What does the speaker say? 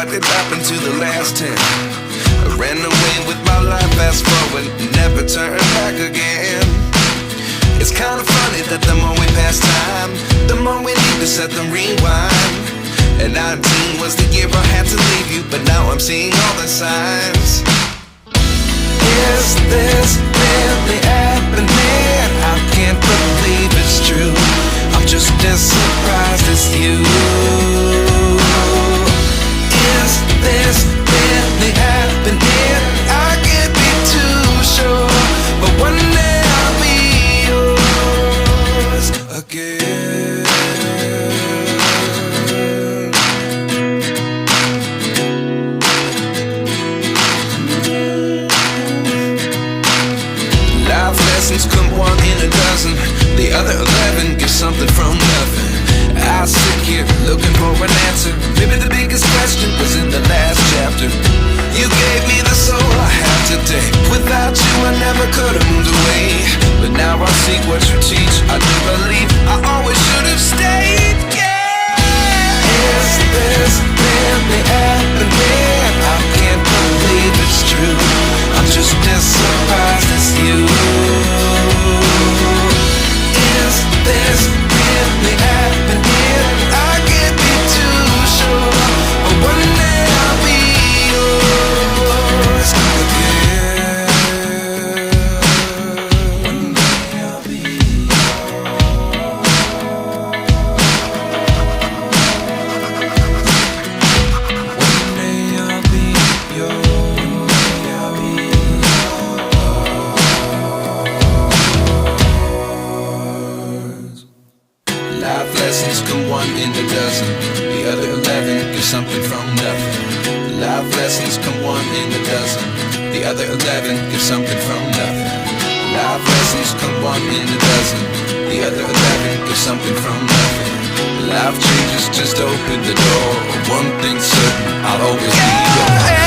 what did happen to the last 10? I ran away with my life, fast forward, never turn back again. It's kind of funny that the more we pass time, the more we need to set them rewind. And 19 was the year I had to leave you, but now I'm seeing all the signs. Is this really happening? I can't believe it's true. I'm just as surprised as you. Is this really happening? I can't be too sure, but one day I'll be yours again. Life lessons come one in a dozen. The other 11 give something from nothing. I sit here looking for an answer. Maybe the biggest question was in the last chapter. You gave me the soul I have today. Without you I never could have moved away. But now I see what you teach. I do believe I always should have stayed. Yeah. Is this really happening? I can't believe it's true. I'm just as surprised as you. Is this really happening? I can't be too sure, but one day I'll be yours again. One day I'll be One day I'll be yours. One day I'll be yours. Life lessons come one in a dozen. The other 11 give something from nothing. Life lessons come one in a dozen. The other 11 give something from nothing. Life lessons come one in a dozen. The other 11 give something from nothing. Life changes just open the door. One thing's certain, I'll always be yours.